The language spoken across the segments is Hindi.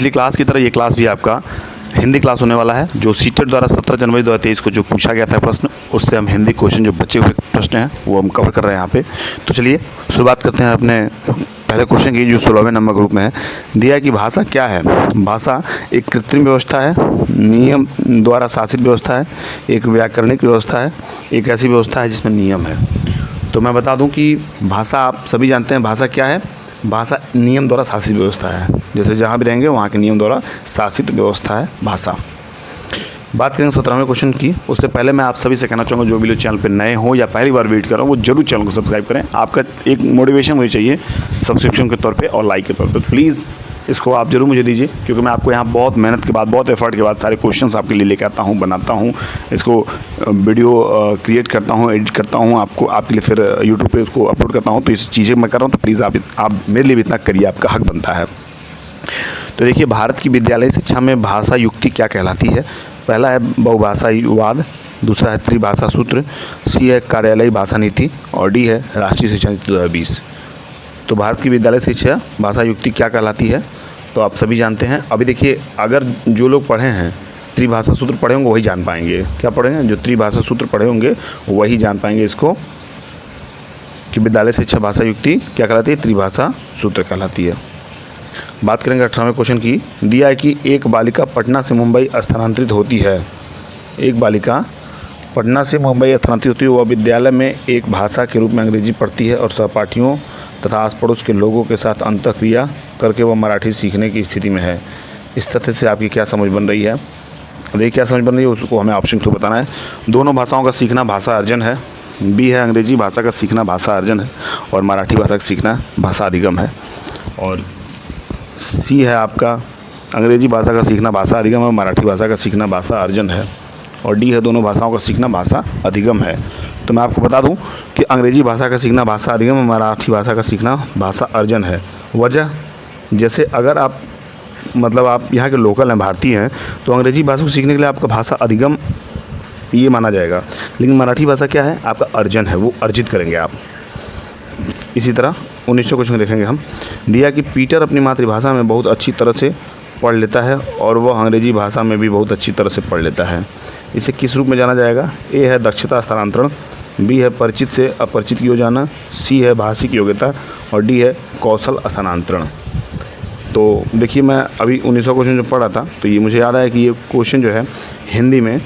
पिछली क्लास की तरह ये क्लास भी आपका हिंदी क्लास होने वाला है। जो सीटेट द्वारा 17 जनवरी 2023 को जो पूछा गया था प्रश्न, उससे हम हिंदी क्वेश्चन जो बचे हुए प्रश्न हैं वो हम कवर कर रहे हैं यहाँ पे। तो चलिए शुरुआत करते हैं अपने पहले क्वेश्चन की, जो 16वें नंबर ग्रुप में है। दिया है कि भाषा क्या है। भाषा एक कृत्रिम व्यवस्था है, नियम द्वारा शासित व्यवस्था है, एक व्याकरणिक व्यवस्था है, एक ऐसी व्यवस्था है जिसमें नियम है। तो मैं बता दूं कि भाषा आप सभी जानते हैं भाषा क्या है। भाषा नियम द्वारा शासित व्यवस्था है। जैसे जहाँ भी रहेंगे वहाँ के नियम द्वारा शासित व्यवस्था है भाषा। बात करेंगे 17वें क्वेश्चन की। उससे पहले मैं आप सभी से कहना चाहूँगा, जो भी लोग चैनल पे नए हो या पहली बार विजिट कर रहा हूँ, वो जरूर चैनल को सब्सक्राइब करें। आपका एक मोटिवेशन मुझे चाहिए सब्सक्रिप्शन के तौर पे और लाइक के तौर पे। प्लीज़ इसको आप जरूर मुझे दीजिए, क्योंकि मैं आपको यहाँ बहुत मेहनत के बाद, बहुत एफर्ट के बाद सारे क्वेश्चंस आपके लिए लेकर आता हूँ, बनाता हूँ, इसको वीडियो क्रिएट करता हूँ, एडिट करता हूँ, आपके लिए फिर यूट्यूब पे उसको अपलोड करता हूँ। तो इस चीज़ें मैं कर रहा हूँ, तो प्लीज़ आप मेरे लिए भी इतना करिए, आपका हक बनता है। तो देखिए, भारत की विद्यालय शिक्षा में भाषा युक्ति क्या कहलाती है। पहला है बहुभाषावाद, दूसरा है त्रिभाषा सूत्र, सी है कार्यालयी भाषा नीति और डी है राष्ट्रीय शिक्षा नीति 2020। तो भारत की विद्यालय शिक्षा भाषा युक्ति क्या कहलाती है, तो आप सभी जानते हैं। अभी देखिए, अगर जो लोग पढ़े हैं त्रिभाषा सूत्र पढ़े होंगे वही जान पाएंगे। क्या पढ़ेंगे? जो त्रिभाषा सूत्र पढ़े होंगे वही जान पाएंगे इसको, कि विद्यालय शिक्षा भाषा युक्ति क्या कहलाती है, त्रिभाषा सूत्र कहलाती है। बात करेंगे 18वें क्वेश्चन की। दिया है कि एक बालिका पटना से मुंबई स्थानांतरित होती है। एक बालिका पटना से मुंबई स्थानांतरित होती है, वह विद्यालय में एक भाषा के रूप में अंग्रेजी पढ़ती है और सहपाठियों तथा आस पड़ोस के लोगों के साथ अंतःक्रिया करके वह मराठी सीखने की स्थिति में है। इस तथ्य से आपकी क्या समझ बन रही है। देखिए, क्या समझ बन रही है उसको हमें ऑप्शन थ्रू बताना है। दोनों भाषाओं का सीखना भाषा अर्जन है। बी है अंग्रेजी भाषा का सीखना भाषा अर्जन है और मराठी भाषा का सीखना भाषा अधिगम है। और सी है आपका अंग्रेजी भाषा का सीखना भाषा अधिगम है, मराठी भाषा का सीखना भाषा अर्जन है। और डी है दोनों भाषाओं का सीखना भाषा अधिगम है। तो मैं आपको बता दूं कि अंग्रेजी भाषा का सीखना भाषा अधिगम और मराठी भाषा का सीखना भाषा अर्जन है। वजह, जैसे अगर आप आप यहाँ के लोकल हैं, भारतीय हैं, तो अंग्रेजी भाषा को सीखने के लिए आपका भाषा अधिगम ये माना जाएगा। लेकिन मराठी भाषा क्या है, आपका अर्जन है, वो अर्जित करेंगे आप। इसी तरह 1900 क्वेश्चन देखेंगे हम। दिया कि पीटर अपनी मातृभाषा में बहुत अच्छी तरह से पढ़ लेता है और वह अंग्रेजी भाषा में भी बहुत अच्छी तरह से पढ़ लेता है। इसे किस रूप में जाना जाएगा। ए है दक्षता स्थानांतरण, बी है परिचित से अपरिचित की ओर जाना, सी है भाषिक योग्यता और डी है कौशल स्थानांतरण। तो देखिए, मैं अभी 1900 क्वेश्चन जो पढ़ा था, तो ये मुझे याद आया कि ये क्वेश्चन जो है हिंदी में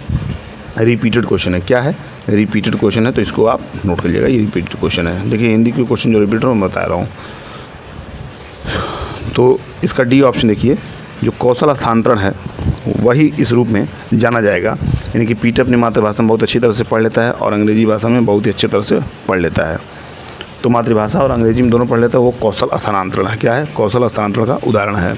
रिपीटेड क्वेश्चन है। क्या है? रिपीटेड क्वेश्चन है। तो इसको आप नोट कर लीजिएगा, ये रिपीटेड क्वेश्चन है। देखिए, हिंदी के क्वेश्चन जो रिपीटेड मैं बता रहा हूँ। तो इसका डी ऑप्शन देखिए, जो कौशल स्थानांतरण है वही इस रूप में जाना जाएगा। यानी कि पीटर अपनी मातृभाषा में बहुत अच्छी तरह से पढ़ लेता है और अंग्रेजी भाषा में बहुत ही अच्छी तरह से पढ़ लेता है। तो मातृभाषा और अंग्रेजी में दोनों पढ़ लेता है, वो कौशल स्थानांतरण है। क्या है? कौशल स्थानांतरण का उदाहरण है।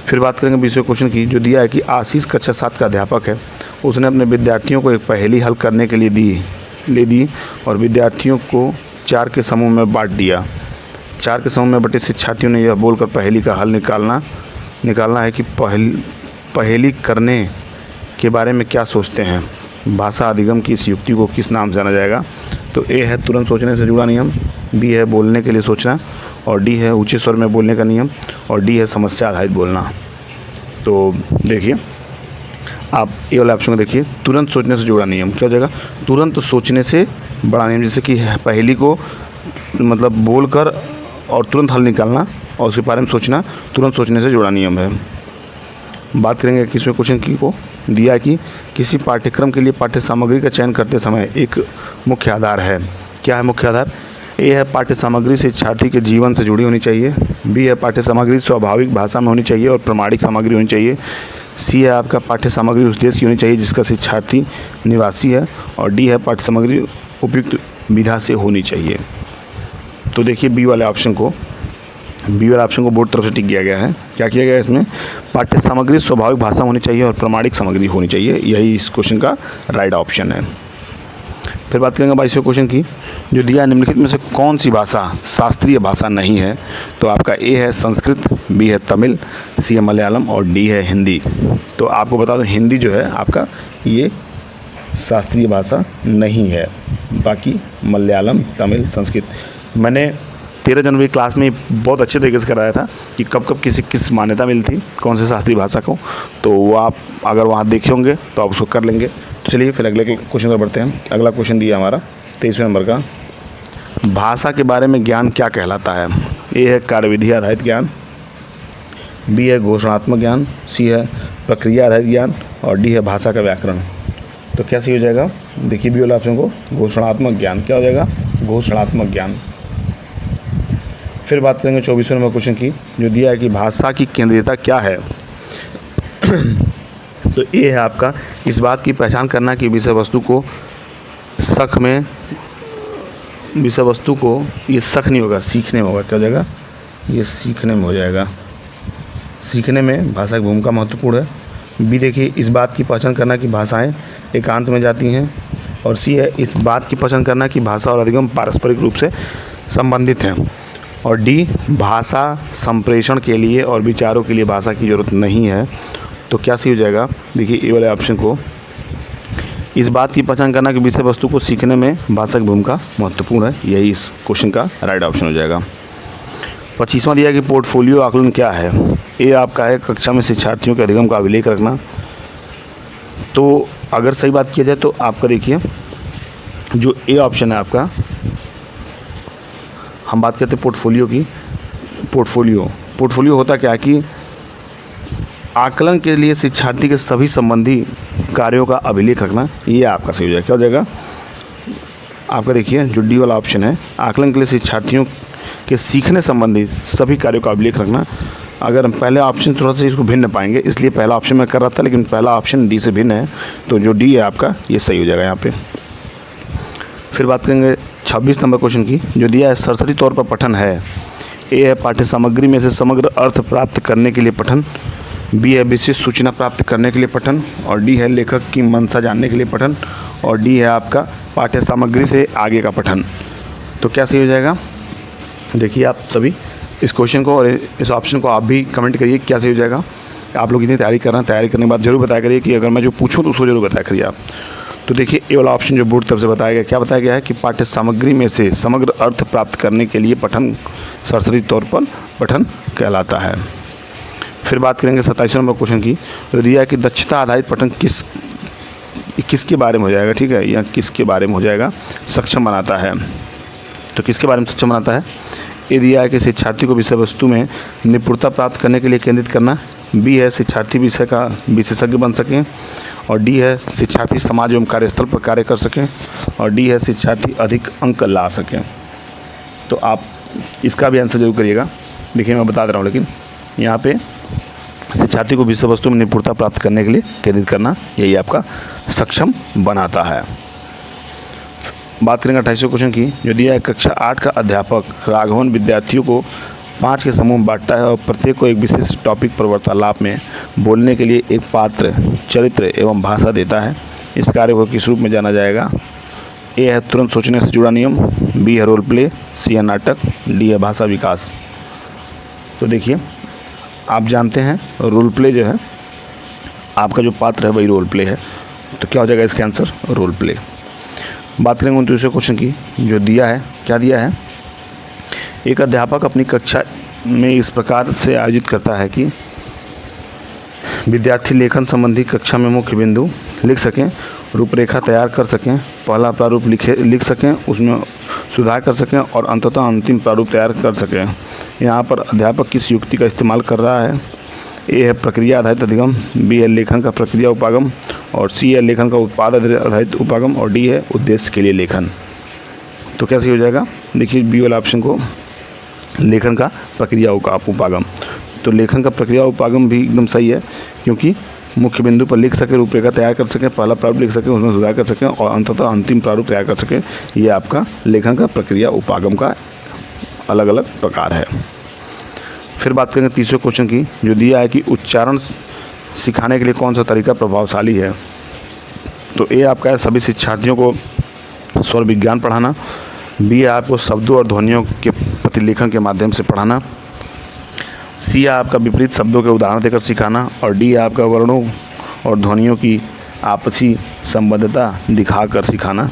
फिर बात करेंगे 20वें क्वेश्चन की, जो दिया है कि आशीष कक्षा 7 का अध्यापक है। उसने अपने विद्यार्थियों को एक पहेली हल करने के लिए ले दी और विद्यार्थियों को 4 के समूह में बांट दिया। 4 के समूह में बटे शिक्षार्थियों ने यह बोलकर पहेली का हल निकालना है कि पहेली करने के बारे में क्या सोचते हैं। भाषा अधिगम की इस युक्ति को किस नाम से जाना जाएगा। तो ए है तुरंत सोचने से जुड़ा नियम, बी है बोलने के लिए सोचना और डी है ऊंचे स्वर में बोलने का नियम और डी है समस्या आधारित बोलना। तो देखिए, आप ए वाला ऑप्शन को देखिए, तुरंत सोचने से जुड़ा नियम क्या हो जाएगा, तुरंत सोचने से बड़ा नियम। जैसे कि पहेली को बोलकर और तुरंत हल निकालना और उसके बारे में सोचना, तुरंत सोचने से जुड़ा नियम है। बात करेंगे 21वें क्वेश्चन की को। दिया कि किसी पाठ्यक्रम के लिए पाठ्य सामग्री का चयन करते समय एक मुख्य आधार है। क्या है मुख्य आधार? ए है पाठ्य सामग्री शिक्षार्थी के जीवन से जुड़ी होनी चाहिए, बी है पाठ्य सामग्री स्वाभाविक भाषा में होनी चाहिए और प्रमाणिक सामग्री होनी चाहिए, सी है आपका पाठ्य सामग्री उस देश की होनी चाहिए जिसका शिक्षार्थी निवासी है और डी है पाठ्य सामग्री उपयुक्त विधा से होनी चाहिए। तो देखिए, बी वाले ऑप्शन को बोर्ड तरफ से टिक किया गया है। क्या किया गया है इसमें? पाठ्य सामग्री स्वाभाविक भाषा होनी चाहिए और प्रमाणिक सामग्री होनी चाहिए। यही इस क्वेश्चन का राइट ऑप्शन है। फिर बात करेंगे 22वें क्वेश्चन की, जो दिया निम्नलिखित में से कौन सी भाषा शास्त्रीय भाषा नहीं है। तो आपका ए है संस्कृत, बी है तमिल, सी है मलयालम और डी है हिंदी। तो आपको बता दूं, हिंदी जो है आपका ये शास्त्रीय भाषा नहीं है। बाकी मलयालम, तमिल, संस्कृत, मैंने 13 जनवरी क्लास में बहुत अच्छे तरीके से कराया था कि कब कब किस मान्यता मिली थी कौन से शास्त्रीय भाषा को, तो वो आप अगर वहाँ देखे होंगे तो आप उसको कर लेंगे। तो चलिए फिर अगले क्वेश्चन पर बढ़ते हैं। अगला क्वेश्चन दिया हमारा 23वें नंबर का, भाषा के बारे में ज्ञान क्या कहलाता है? ए है कार्यविधि आधारित ज्ञान, बी है घोषणात्मक ज्ञान, सी है प्रक्रिया आधारित ज्ञान और डी है भाषा का व्याकरण। तो क्या सही हो जाएगा? देखिए बी वाला ऑप्शन को, घोषणात्मक ज्ञान। क्या हो जाएगा? घोषणात्मक ज्ञान। फिर बात करेंगे 24वें नंबर क्वेश्चन की, जो दिया है कि भाषा की केंद्रीयता क्या है? तो ये है आपका इस बात की पहचान करना कि विषय वस्तु को शक में, विषय वस्तु को ये शक नहीं होगा, सीखने में होगा। क्या हो जाएगा? ये सीखने में हो जाएगा। सीखने में भाषा की भूमिका महत्वपूर्ण है। बी देखिए इस बात की पहचान करना कि भाषाएं एकांत में जाती हैं और सी है इस बात की पहचान करना कि भाषा और अधिगम पारस्परिक रूप से संबंधित हैं और डी भाषा संप्रेषण के लिए और विचारों के लिए भाषा की ज़रूरत नहीं है। तो क्या सही हो जाएगा? देखिए ए वाले ऑप्शन को, इस बात की पहचान करना कि विषय वस्तु को सीखने में भाषा की भूमिका महत्वपूर्ण है, यही इस क्वेश्चन का राइट ऑप्शन हो जाएगा। 25वां दिया कि पोर्टफोलियो आकलन क्या है? ये आपका है कक्षा में शिक्षार्थियों के अधिगम का अभिलेख रखना। तो अगर सही बात किया जाए तो आपका देखिए जो ए ऑप्शन है आपका, हम बात करते हैं पोर्टफोलियो की। पोर्टफोलियो होता क्या है कि आकलन के लिए शिक्षार्थी के सभी संबंधी कार्यों का अभिलेख रखना, ये आपका सही हो जाएगा। क्या हो जाएगा? आपका देखिए जो डी वाला ऑप्शन है, आकलन के लिए शिक्षार्थियों के सीखने संबंधी सभी कार्यों का अभिलेख रखना। अगर हम पहले ऑप्शन थोड़ा सा इसको भिन्न पाएंगे, इसलिए पहला ऑप्शन मैं कर रहा था, लेकिन पहला ऑप्शन डी से भिन्न है, तो जो डी है आपका ये सही हो जाएगा यहाँ पे। फिर बात करेंगे 26 नंबर क्वेश्चन की, जो दिया है सरसरी तौर पर पठन है। ए है पाठ्य सामग्री में से समग्र अर्थ प्राप्त करने के लिए पठन, बी है विशेष सूचना प्राप्त करने के लिए पठन और डी है लेखक की मंशा जानने के लिए पठन और डी है आपका पाठ्य सामग्री से आगे का पठन। तो क्या सही हो जाएगा? देखिए आप सभी इस क्वेश्चन को और इस ऑप्शन को आप भी कमेंट करिए क्या सही हो जाएगा। आप लोग इतनी तैयारी कर रहे हैं, तैयारी करने के बाद जरूर बताया करिए कि अगर मैं जो पूछूं तो उसको जरूर बताया करिए आप। तो देखिए ए वाला ऑप्शन जो बोर्ड तरफ से बताया गया, क्या बताया गया है कि पाठ्य सामग्री में से समग्र अर्थ प्राप्त करने के लिए पठन सरसरी तौर पर पठन कहलाता है। फिर बात करेंगे 27 नंबर क्वेश्चन की, तो दिया है कि दक्षता आधारित पठन किसके बारे में हो जाएगा? ठीक है, या किसके बारे में हो जाएगा? सक्षम बनाता है। तो किसके बारे में सक्षम बनाता है? ये दिया है कि शिक्षार्थी को विषय वस्तु में निपुणता प्राप्त करने के लिए केंद्रित करना, बी है शिक्षार्थी विषय का विशेषज्ञ बन सकें और डी है शिक्षार्थी समाज एवं कार्यस्थल पर कार्य कर सकें और डी है शिक्षार्थी अधिक अंक ला सकें। तो आप इसका भी आंसर जरूर करिएगा। देखिए मैं बता दे रहा हूँ, लेकिन यहाँ पे शिक्षार्थी को विषय वस्तु में निपुणता प्राप्त करने के लिए केंद्रित करना, यही आपका सक्षम बनाता है। बात करेंगे 28वें क्वेश्चन की, जो दिया है कक्षा 8 का अध्यापक राघवन विद्यार्थियों को 5 के समूह में बांटता है और प्रत्येक को एक विशिष्ट टॉपिक पर वार्तालाप में बोलने के लिए एक पात्र, चरित्र एवं भाषा देता है। इस कार्य को किस रूप में जाना जाएगा? ए है तुरंत सोचने से जुड़ा नियम, बी है रोल प्ले, सी है नाटक, डी है भाषा विकास। तो देखिए आप जानते हैं रोल प्ले जो है आपका जो पात्र है वही रोल प्ले है, तो क्या हो जाएगा इसका आंसर? Role play. बात करेंगे 29वें क्वेश्चन की, जो दिया है, क्या दिया है? एक अध्यापक अपनी कक्षा में इस प्रकार से आयोजित करता है कि विद्यार्थी लेखन संबंधी कक्षा में मुख्य बिंदु लिख सकें, रूपरेखा तैयार कर सकें, पहला प्रारूप लिख सकें, उसमें सुधार कर सकें और अंततः अंतिम प्रारूप तैयार कर सकें। यहाँ पर अध्यापक किस युक्ति का इस्तेमाल कर रहा है? ए है प्रक्रिया आधारित अधिगम, बी है लेखन का प्रक्रिया उपागम और सी है लेखन का उत्पाद आधारित उपागम और डी है उद्देश्य के लिए लेखन। तो क्या सही हो जाएगा? देखिए बी वाला ऑप्शन को, लेखन का प्रक्रिया उपागम। तो लेखन का प्रक्रिया उपागम भी एकदम सही है, क्योंकि मुख्य बिंदु पर लिख सके, रूपरेखा तैयार कर सकें, पहला प्रारूप लिख सकें, उसमें सुधार कर सकें और अंततः अंतिम प्रारूप तैयार कर सकें। ये आपका लेखन का प्रक्रिया उपागम का अलग अलग प्रकार है। फिर बात करेंगे 30वें क्वेश्चन की, जो दिया है कि उच्चारण सिखाने के लिए कौन सा तरीका प्रभावशाली है? तो ए आपका है सभी शिक्षार्थियों को स्वर विज्ञान पढ़ाना, बी है आपको शब्दों और ध्वनियों के प्रतिलेखन के माध्यम से पढ़ाना, सी है आपका विपरीत शब्दों के उदाहरण देकर सिखाना और डी है आपका वर्णों और ध्वनियों की आपसी संबद्धता दिखाकर सिखाना।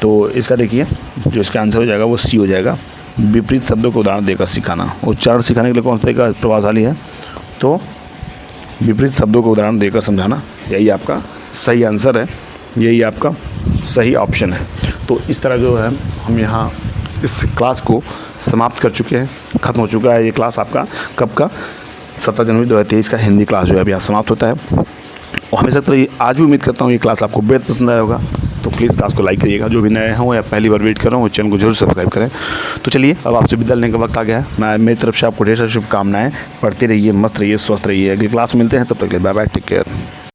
तो इसका देखिए जो इसका आंसर हो जाएगा वो सी हो जाएगा, विपरीत शब्दों को उदाहरण देकर सिखाना। उच्चारण सिखाने के लिए कौन सा तरीका प्रभावशाली है? तो विपरीत शब्दों को उदाहरण देकर समझाना, यही आपका सही आंसर है, यही आपका सही ऑप्शन है। तो इस तरह जो है हम यहाँ इस क्लास को समाप्त कर चुके हैं, ख़त्म हो चुका है ये क्लास आपका। कब का? 17 जनवरी 2023 का हिंदी क्लास जो है अभी यहाँ समाप्त होता है। और हमेशा तरह आज भी उम्मीद करता हूँ ये क्लास आपको बेहद पसंद आया होगा। तो प्लीज़ क्लास को लाइक करिएगा। जो भी नए हों या पहली बार वेट कर रहे हो चैनल को जरूर सब्सक्राइब करें। तो चलिए अब आपसे विदा लेने का वक्त आ गया है। मैं मेरी तरफ से आपको ढेर सारी शुभकामनाएं। पढ़ते रहिए, मस्त रहिए, स्वस्थ रहिए। अगली क्लास में मिलते हैं, तब तक के लिए बाय बाय, टेक केयर।